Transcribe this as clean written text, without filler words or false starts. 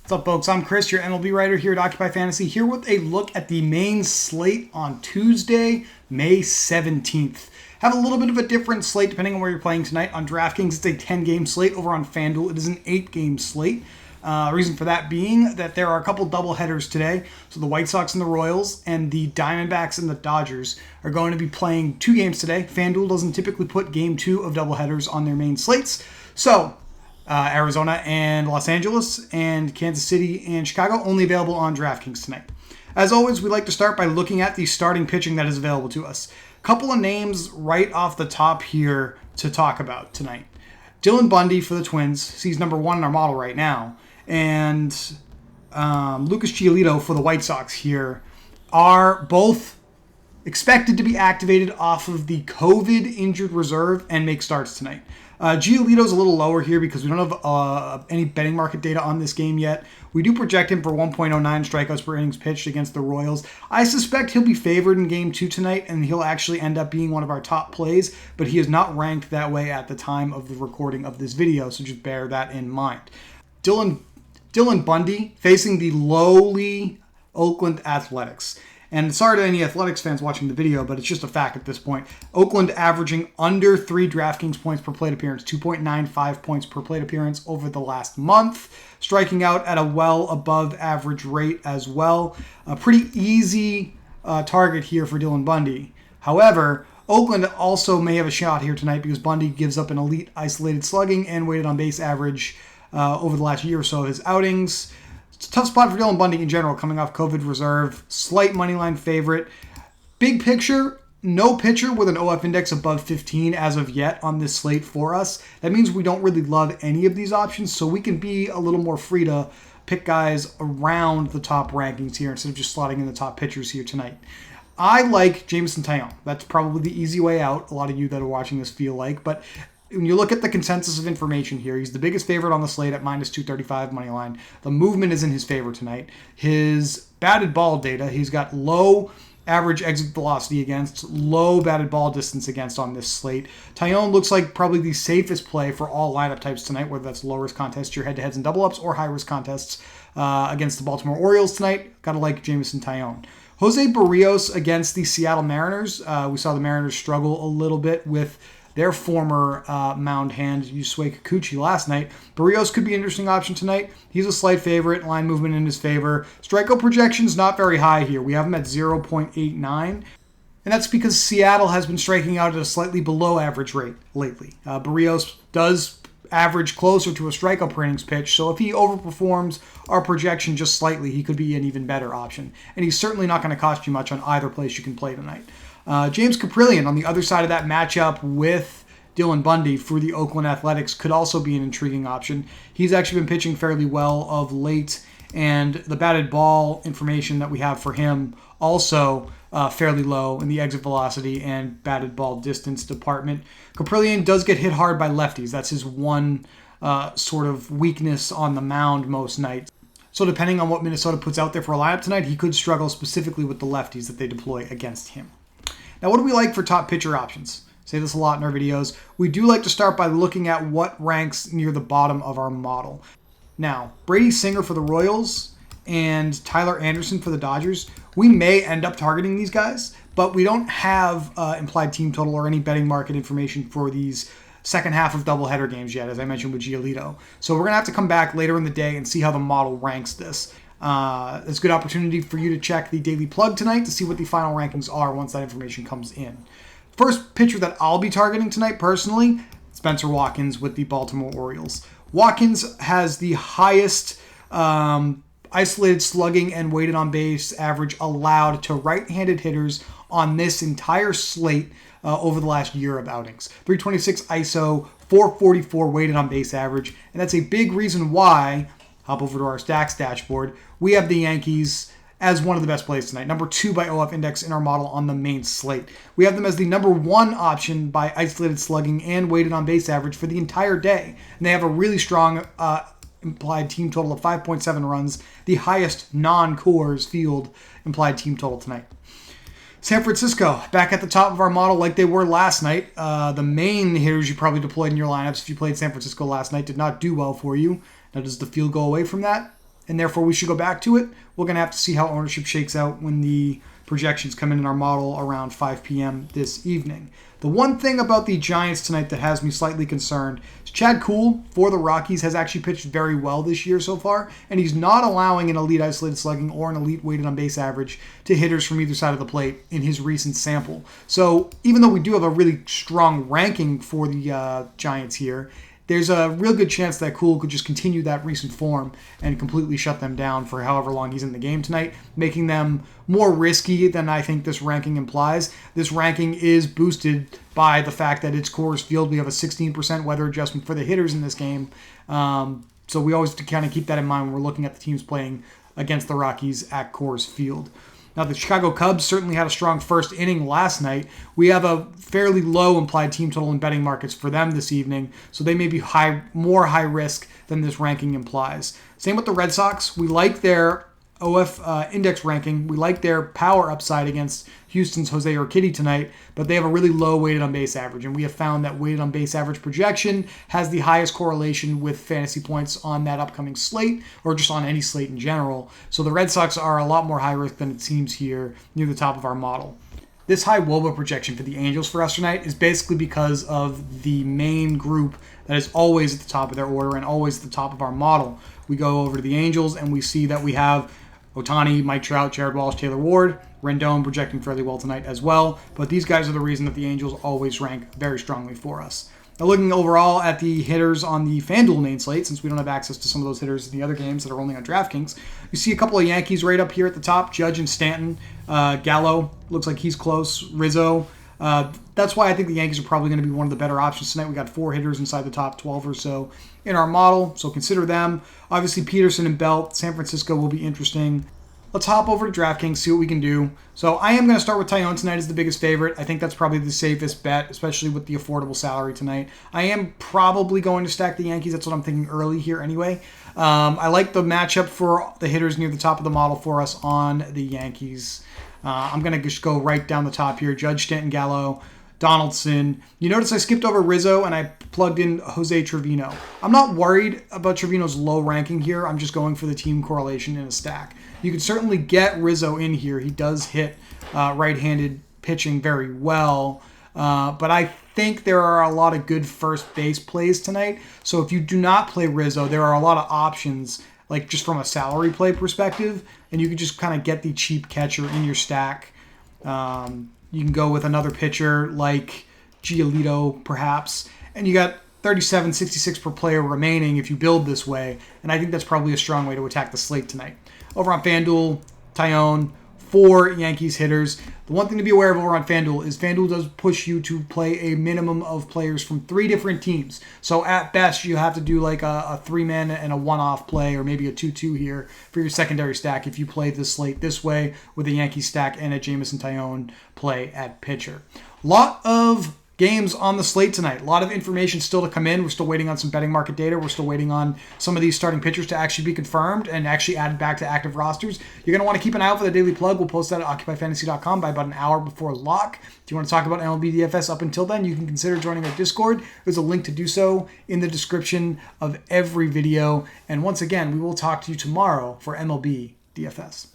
What's up, folks? I'm Chris, your MLB writer here at Occupy Fantasy, here with a look at the main slate on Tuesday, May 17th. Have a little bit of a different slate depending on where you're playing tonight. On DraftKings, it's a 10-game slate. Over on FanDuel, it is an 8-game slate. Reason for that being that there are a couple doubleheaders today. So the White Sox and the Royals and the Diamondbacks and the Dodgers are going to be playing 2 games today. FanDuel doesn't typically put game 2 of doubleheaders on their main slates. So Arizona and Los Angeles and Kansas City and Chicago only available on DraftKings tonight. As always, we like to start by looking at the starting pitching that is available to us. Couple of names right off the top here to talk about tonight. Dylan Bundy for the Twins. He's number 1 in our model right now. And Lucas Giolito for the White Sox here are both expected to be activated off of the COVID injured reserve and make starts tonight. Giolito's a little lower here because we don't have any betting market data on this game yet. We do project him for 1.09 strikeouts per innings pitched against the Royals. I suspect he'll be favored in game 2 tonight, and he'll actually end up being one of our top plays, but he is not ranked that way at the time of the recording of this video, so just bear that in mind. Dylan Bundy facing the lowly Oakland Athletics. And sorry to any Athletics fans watching the video, but it's just a fact at this point. Oakland averaging under 3 DraftKings points per plate appearance, 2.95 points per plate appearance over the last month, striking out at a well above average rate as well. A pretty easy target here for Dylan Bundy. However, Oakland also may have a shot here tonight because Bundy gives up an elite isolated slugging and weighted on base average over the last year or so of his outings. It's a tough spot for Dylan Bundy in general, coming off COVID reserve. Slight moneyline favorite. Big picture, no pitcher with an OF index above 15 as of yet on this slate for us. That means we don't really love any of these options, so we can be a little more free to pick guys around the top rankings here instead of just slotting in the top pitchers here tonight. I like Jameson Taillon. That's probably the easy way out. A lot of you that are watching this feel like, but when you look at the consensus of information here, he's the biggest favorite on the slate at minus 235 money line. The movement is in his favor tonight. His batted ball data, he's got low average exit velocity against, low batted ball distance against on this slate. Taillon looks like probably the safest play for all lineup types tonight, whether that's low-risk contests, your head-to-heads and double-ups, or high-risk contests against the Baltimore Orioles tonight. Gotta like Jameson Taillon. Jose Barrios against the Seattle Mariners. We saw the Mariners struggle a little bit with their former mound hand, Yusei Kikuchi, last night. Barrios could be an interesting option tonight. He's a slight favorite. Line movement in his favor. Strikeout projection's not very high here. We have him at 0.89. And that's because Seattle has been striking out at a slightly below average rate lately. Barrios does average closer to a strikeout per innings pitch, so if he overperforms our projection just slightly, he could be an even better option. And he's certainly not going to cost you much on either place you can play tonight. James Caprillion on the other side of that matchup with Dylan Bundy for the Oakland Athletics could also be an intriguing option. He's actually been pitching fairly well of late, and the batted ball information that we have for him also fairly low in the exit velocity and batted ball distance department. Caprillion does get hit hard by lefties. That's his one sort of weakness on the mound most nights. So depending on what Minnesota puts out there for a lineup tonight, he could struggle specifically with the lefties that they deploy against him. Now, what do we like for top pitcher options? Say this a lot in our videos. We do like to start by looking at what ranks near the bottom of our model. Now, Brady Singer for the Royals and Tyler Anderson for the Dodgers, we may end up targeting these guys, but we don't have implied team total or any betting market information for these second half of doubleheader games yet, as I mentioned with Giolito. So we're going to have to come back later in the day and see how the model ranks this. It's a good opportunity for you to check the daily plug tonight to see what the final rankings are once that information comes in. First pitcher that I'll be targeting tonight personally, Spencer Watkins with the Baltimore Orioles. Watkins has the highest isolated slugging and weighted on base average allowed to right-handed hitters on this entire slate over the last year of outings. 326 ISO, 444 weighted on base average, and that's a big reason why, hop over to our stacks dashboard, we have the Yankees as one of the best plays tonight. Number 2 by OF index in our model on the main slate. We have them as the number 1 option by isolated slugging and weighted on base average for the entire day. And they have a really strong implied team total of 5.7 runs, the highest non-Coors Field implied team total tonight. San Francisco, back at the top of our model like they were last night. The main hitters you probably deployed in your lineups if you played San Francisco last night did not do well for you. Now, does the field go away from that? and therefore we should go back to it. We're going to have to see how ownership shakes out when the projections come in our model around 5 p.m. this evening. The one thing about the Giants tonight that has me slightly concerned is Chad Kuhl for the Rockies has actually pitched very well this year so far, and he's not allowing an elite isolated slugging or an elite weighted on base average to hitters from either side of the plate in his recent sample. So even though we do have a really strong ranking for the Giants here, there's a real good chance that Kuhl could just continue that recent form and completely shut them down for however long he's in the game tonight, making them more risky than I think this ranking implies. This ranking is boosted by the fact that it's Coors Field. We have a 16% weather adjustment for the hitters in this game. So we always have to kind of keep that in mind when we're looking at the teams playing against the Rockies at Coors Field. Now, the Chicago Cubs certainly had a strong first inning last night. We have a fairly low implied team total in betting markets for them this evening, so they may be more high risk than this ranking implies. Same with the Red Sox. We like their OF index ranking. We like their power upside against Houston's Jose Urquidy tonight, but they have a really low weighted on base average, and we have found that weighted on base average projection has the highest correlation with fantasy points on that upcoming slate, or just on any slate in general. So the Red Sox are a lot more high risk than it seems here near the top of our model. This high WOBA projection for the Angels for us tonight is basically because of the main group that is always at the top of their order and always at the top of our model. We go over to the Angels and we see that we have Ohtani, Mike Trout, Jared Walsh, Taylor Ward, Rendon projecting fairly well tonight as well. But these guys are the reason that the Angels always rank very strongly for us. Now, looking overall at the hitters on the FanDuel main slate, since we don't have access to some of those hitters in the other games that are only on DraftKings, you see a couple of Yankees right up here at the top, Judge and Stanton. Gallo looks like he's close. Rizzo. That's why I think the Yankees are probably going to be one of the better options tonight. We got 4 hitters inside the top 12 or so in our model, so consider them. Obviously, Peterson and Belt, San Francisco will be interesting. Let's hop over to DraftKings, see what we can do. So I am going to start with Taillon tonight as the biggest favorite. I think that's probably the safest bet, especially with the affordable salary tonight. I am probably going to stack the Yankees. That's what I'm thinking early here anyway. I like the matchup for the hitters near the top of the model for us on the Yankees. I'm going to just go right down the top here. Judge, Stanton, Gallo, Donaldson. You notice I skipped over Rizzo and I plugged in Jose Trevino. I'm not worried about Trevino's low ranking here. I'm just going for the team correlation in a stack. You can certainly get Rizzo in here. He does hit right-handed pitching very well. But I think there are a lot of good first base plays tonight. So if you do not play Rizzo, there are a lot of options, like just from a salary play perspective, and you can just kind of get the cheap catcher in your stack. You can go with another pitcher like Giolito, perhaps, and you got 37, 66 per player remaining if you build this way, and I think that's probably a strong way to attack the slate tonight. Over on FanDuel, Taillon, 4 Yankees hitters. The one thing to be aware of over on FanDuel is FanDuel does push you to play a minimum of players from 3 different teams. So at best, you have to do like a 3-man and a one-off play, or maybe a 2-2 here for your secondary stack if you play the slate this way with a Yankee stack and a Jameson Taillon play at pitcher. Lot of games on the slate tonight. A lot of information still to come in. We're still waiting on some betting market data. We're still waiting on some of these starting pitchers to actually be confirmed and actually added back to active rosters. You're going to want to keep an eye out for the daily plug. We'll post that at occupyfantasy.com by about an hour before lock. If you want to talk about MLB DFS up until then, you can consider joining our Discord. There's a link to do so in the description of every video. And once again, we will talk to you tomorrow for MLB DFS.